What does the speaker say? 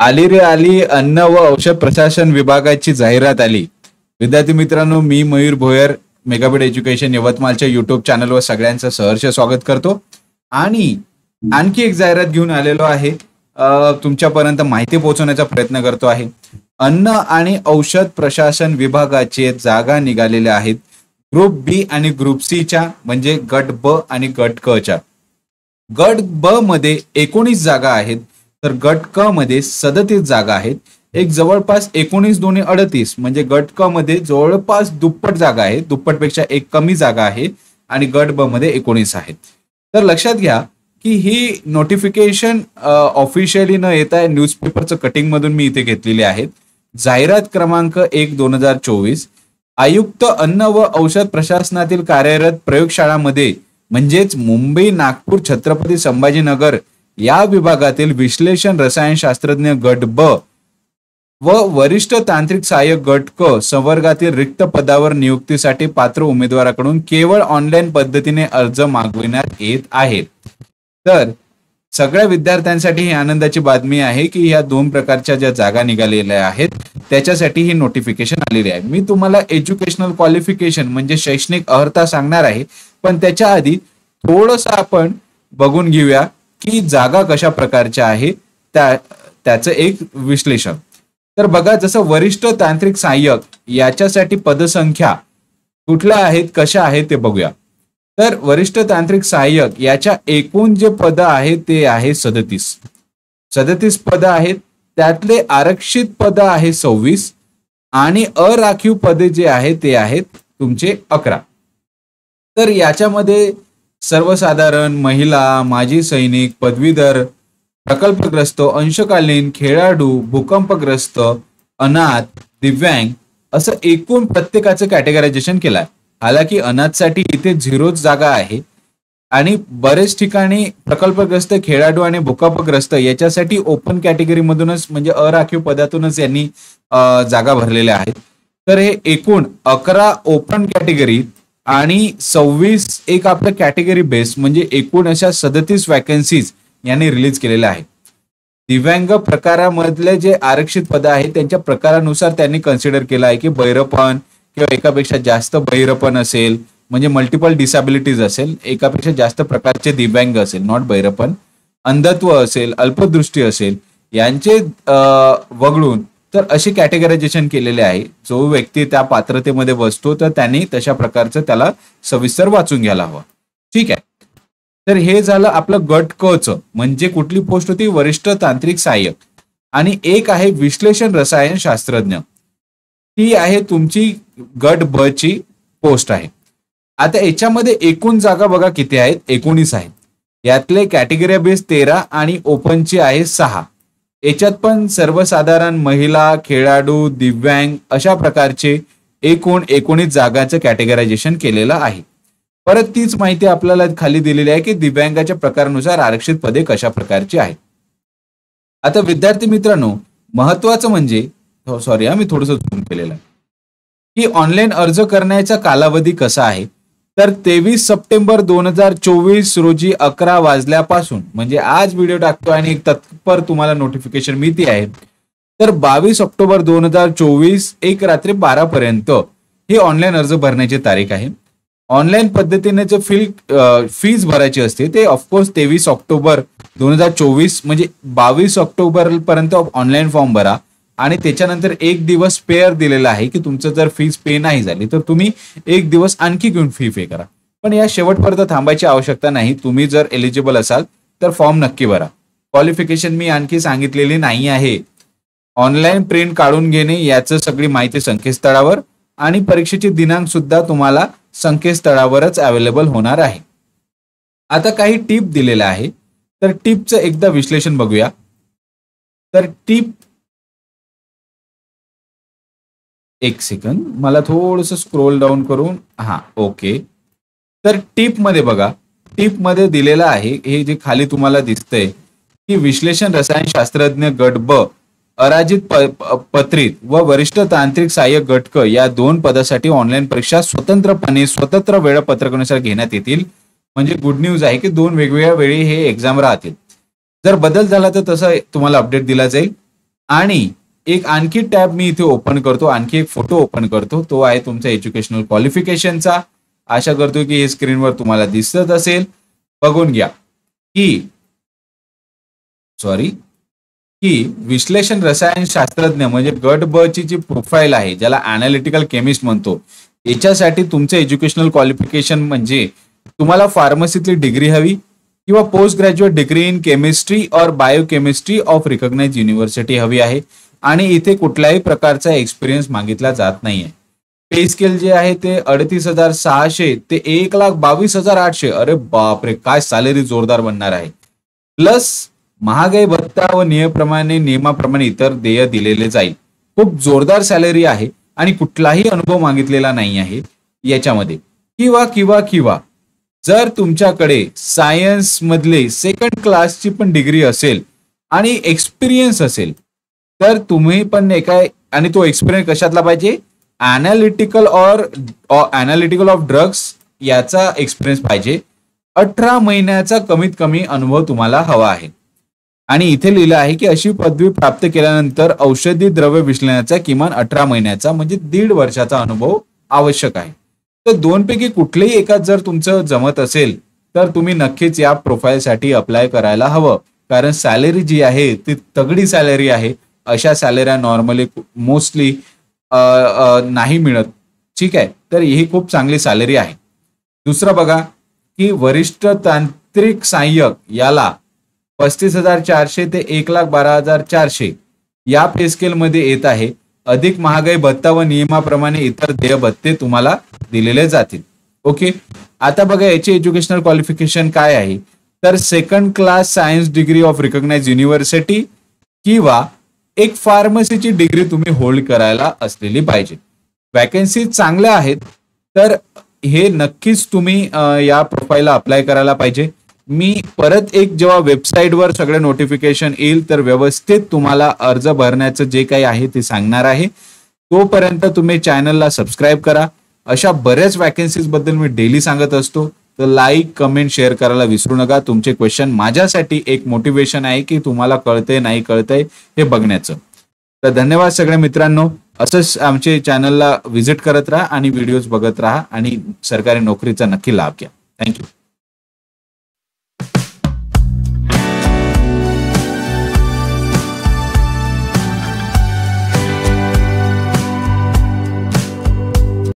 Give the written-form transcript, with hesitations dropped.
आली रे आली, अन्न व औषध प्रशासन विभागाची जाहिरात आली. विद्यार्थी मित्रांनो, मी मयूर भोयर, मेगाबिट एज्युकेशन यवतमाळच्या युट्यूब चॅनलवर सगळ्यांचं सहर्ष स्वागत करतो. आणि आणखी एक जाहिरात घेऊन आलेलो आहे. तुमच्यापर्यंत माहिती पोहोचवण्याचा प्रयत्न करतो आहे. अन्न आणि औषध प्रशासन विभागाचे जागा निघालेल्या आहेत. ग्रुप बी आणि ग्रुप सी च्या, म्हणजे गट ब आणि गट क च्या. गट ब मध्ये 19 जागा आहेत, तर गट क मध्ये 37 जागा आहेत. एक जवळपास 19 दोन्ही 38, म्हणजे गट क मध्ये जवळपास दुप्पट जागा आहेत. दुप्पटपेक्षा एक कमी जागा आहे आणि गट ब मध्ये 19 आहेत. तर लक्षात घ्या की ही नोटिफिकेशन ऑफिशियली न येता न्यूजपेपरचं कटिंग मधून मी इथे घेतलेली आहेत. जाहिरात क्रमांक 1/2024. आयुक्त अन्न व औषध प्रशासनातील कार्यरत प्रयोगशाळांमध्ये म्हणजेच मुंबई, नागपूर, छत्रपती संभाजीनगर या विभागातील विश्लेषण रसायनशास्त्रज्ञ गट ब व वरिष्ठ तांत्रिक सहाय्यक गट क संवर्गातील रिक्त पदावर नियुक्तीसाठी पात्र उमेदवाराकडून केवळ ऑनलाईन पद्धतीने अर्ज मागविण्यात येत आहेत. तर सगळ्या विद्यार्थ्यांसाठी ही आनंदाची बातमी आहे की ह्या 2 प्रकारच्या ज्या जागा निघालेल्या आहेत त्याच्यासाठी ही नोटिफिकेशन आलेली आहे. मी तुम्हाला एज्युकेशनल क्वालिफिकेशन म्हणजे शैक्षणिक अर्हता सांगणार आहे, पण त्याच्या आधी थोडंसं आपण बघून घेऊया की जागा कशा प्रकारच्या आहे त्याचं एक विश्लेषण. तर बघा, जसं वरिष्ठ तांत्रिक सहाय्यक याच्यासाठी पदसंख्या कुठल्या आहेत, कशा आहेत ते बघूया. तर वरिष्ठ तांत्रिक सहाय्यक याच्या एकूण जे पद आहेत ते आहे 37 पद आहेत. त्यातले आरक्षित पद आहे 26 आणि अराखीव पदे जे आहेत ते आहेत तुमचे 11. तर याच्यामध्ये सर्वसाधारण, महिला, माजी सैनिक, पदवीधर, प्रकल्पग्रस्त, अंशकालीन, खेळाडू, भूकंपग्रस्त, अनाथ, दिव्यांग असं एकूण प्रत्येकाचं कॅटेगरायझेशन केलं आहे. हालाकी अनाथसाठी इथे 0 जागा आहे आणि बरेच ठिकाणी प्रकल्पग्रस्त, खेळाडू आणि भूकंपग्रस्त याच्यासाठी ओपन कॅटेगरी मधूनच म्हणजे अराखीव पदातूनच यांनी जागा भरलेल्या आहेत. तर हे एकूण 11 ओपन कॅटेगरी आणि 26 एक आपलं कॅटेगरी बेस, म्हणजे एकूण अशा 37 वॅकन्सीज यांनी रिलीज केलेल्या आहेत. दिव्यांग प्रकारामधले जे आरक्षित पद आहेत त्यांच्या प्रकारानुसार त्यांनी कन्सिडर केलं आहे की बहिरपण किंवा एकापेक्षा जास्त बहिरपण असेल, म्हणजे मल्टिपल डिसॅबिलिटीज असेल, एकापेक्षा जास्त प्रकारचे दिव्यांग असेल, नॉट बहिरपण, अंधत्व असेल, अल्पदृष्टी असेल, यांचे वगळून तर असे कॅटेगरायझेशन केलेले आहे. जो व्यक्ती त्या पात्रतेमध्ये बसतो तर त्यांनी तशा प्रकारचं त्याला सविस्तर वाचून घ्यायला हवं. ठीक आहे. तर हे झालं आपलं गट क च, म्हणजे कुठली पोस्ट होती, वरिष्ठ तांत्रिक सहाय्यक. आणि एक आहे विश्लेषण रसायन शास्त्रज्ञ, ही आहे तुमची गट ब ची पोस्ट आहे. आता याच्यामध्ये एकूण जागा बघा किती आहेत, 19 आहेत. यातले कॅटेगरी बेस 13 आणि ओपनची आहे 6. याच्यात पण सर्वसाधारण, महिला, खेळाडू, दिव्यांग अशा प्रकारचे एकूण 19 जागांचं कॅटेगरायझेशन केलेलं आहे. परत तीच माहिती आपल्याला खाली दिलेली आहे की दिव्यांगाच्या प्रकारानुसार आरक्षित पदे कशा प्रकारची आहेत. आता विद्यार्थी मित्रांनो, महत्वाचं म्हणजे मी थोडंसं झूम केलेलं आहे की ऑनलाईन अर्ज करण्याचा कालावधी कसा आहे. तर 23 सप्टेंबर 2024 रोजी 11 वाजल्यापासून, म्हणजे आज व्हिडिओ टाकतो आणि एक तत्पर तुम्हाला नोटिफिकेशन मिळते आहे, तर 22 ऑक्टोबर 2024 एक रात्री 12 पर्यंत ही ऑनलाईन अर्ज भरण्याची तारीख आहे. ऑनलाईन पद्धतीने जे फीज भरायची असते ते ऑफकोर्स 23 ऑक्टोबर 2024 म्हणजे 22 ऑक्टोबर पर्यंत ऑनलाईन फॉर्म भरा आणि त्याच्यानंतर एक दिवस पेअर दिलेला आहे की तुमचं जर फीज पे नाही झाली तर तुम्ही एक दिवस आणखी घेऊन फी पे करा. पण या शेवटपर्यंत थांबायची आवश्यकता नाही. तुम्ही जर एलिजिबल असाल तर फॉर्म नक्की भरा. क्वालिफिकेशन मी आणखी सांगितलेली नाही आहे. ऑनलाईन प्रिंट काढून घेणे याचं सगळी माहिती संकेतस्थळावर आणि परीक्षेचे दिनांक सुद्धा तुम्हाला संकेतस्थळावरच अवेलेबल होणार आहे. आता काही टिप दिलेल्या आहे, तर टिपचं एकदा विश्लेषण बघूया. तर टिप, एक सेकंद, मला थोडंसं स्क्रोल डाऊन करून, ओके. तर टिप मध्ये बघा, टिप मध्ये दिलेलं आहे हे जे खाली तुम्हाला दिसतंय की विश्लेषण रसायनशास्त्रज्ञ गट ब, अराजित पत्रित व वरिष्ठ तांत्रिक सहाय्यक गट क या 2 पदासाठी ऑनलाईन परीक्षा स्वतंत्र वेळापत्रकानुसार घेण्यात येतील. म्हणजे गुड न्यूज आहे की 2 वेगवेगळ्या वेळी हे एक्झाम राहतील. जर बदल झाला तर तसं तुम्हाला अपडेट दिला जाईल. आणि एक आणखी टॅब मी इथे ओपन करतो, आणखी एक फोटो ओपन करतो, तो आहे तुमच्या एज्युकेशनल क्वालिफिकेशनचा. आशा करतो की हे स्क्रीनवर तुम्हाला दिसत असेल. बघून घ्या की विश्लेषण रसायनशास्त्रज्ञ म्हणजे गट ब ची जी प्रोफाईल आहे, ज्याला अनालिटिकल केमिस्ट म्हणतो, याच्यासाठी तुमचं एज्युकेशनल क्वालिफिकेशन म्हणजे तुम्हाला फार्मसीतली डिग्री हवी किंवा post graduate degree in chemistry और बायोकेमिस्ट्री ऑफ रिकॉग्नाइज्ड युनिव्हर्सिटी हवी आहे. आणि इथे कुठल्याही प्रकारचा एक्सपिरियन्स मागितला जात नाहीये. पे स्केल जे आहे ते 38,600 ते 1,22,800. अरे बापरे, काय सॅलरी जोरदार बनणार आहे. प्लस महागाई भत्ता व नियमाप्रमाणे इतर देय दिलेले जाईल. खूप जोरदार सॅलरी आहे आणि कुठलाही अनुभव मागितलेला नाही आहे याच्यामध्ये. किंवा जर तुमच्याकडे सायन्स मधले सेकंड क्लासची पण डिग्री असेल आणि एक्सपिरियन्स असेल तर तुम्ही पण काय, आणि तो एक्सपिरियन्स कशातला पाहिजे, अनालिटिकल ऑफ ड्रग्स याचा एक्सपिरियन्स पाहिजे. 18 महिन्याचा कमीत कमी अनुभव तुम्हाला हवा आहे. आणि इथे लिहिलं आहे की अशी पदवी प्राप्त केल्यानंतर औषधी द्रव्य विश्लेषणाचा किमान 18 महिन्याचा म्हणजे 1.5 वर्षाचा अनुभव आवश्यक आहे. तर दोनपैकी कुठलेही एकाच जर तुमचं जमत असेल तर तुम्ही नक्कीच या प्रोफाईलसाठी अप्लाय करायला हवं. कारण सॅलरी जी आहे ती तगडी सॅलरी आहे. अशा सॅलऱ्या नॉर्मली मोस्टली नाही मिळत. ठीक आहे, तर ही खूप चांगली सॅलरी आहे. दुसरं बघा की वरिष्ठ तांत्रिक सहाय्यक याला 35,400 ते 1,12,400 या पे स्केल मध्ये येत आहे. अधिक महागाई भत्ता व नियमाप्रमाणे इतर देय भत्ते तुम्हाला दिलेले जातील. ओके, आता बघा याचे एज्युकेशनल क्वालिफिकेशन काय आहे. तर second class science degree of recognised university किंवा एक फार्मसीची डिग्री तुम्ही होल्ड करायला असलेली पाहिजे. वॅकन्सी चांगल्या आहेत, तर हे नक्कीच तुम्ही या प्रोफाईलला अप्लाय करायला पाहिजे. मी परत एक जेव्हा वेबसाईटवर सगळे नोटिफिकेशन येईल तर व्यवस्थित तुम्हाला अर्ज भरण्याचं जे काही आहे ते सांगणार आहे. तोपर्यंत तुम्ही चॅनलला सबस्क्राईब करा. अशा बऱ्याच वॅकन्सीज बद्दल मी डेली सांगत असतो. तर लाईक, कमेंट, शेअर करायला विसरू नका. तुमचे क्वेश्चन माझ्यासाठी एक मोटिवेशन आहे की तुम्हाला कळतंय नाही कळतंय हे बघण्याचं. तर धन्यवाद सगळ्या मित्रांनो. असंच आमचे चॅनलला व्हिजिट करत राहा आणि व्हिडिओज बघत राहा आणि सरकारी नोकरीचा नक्की लाभ घ्या. थँक्यू.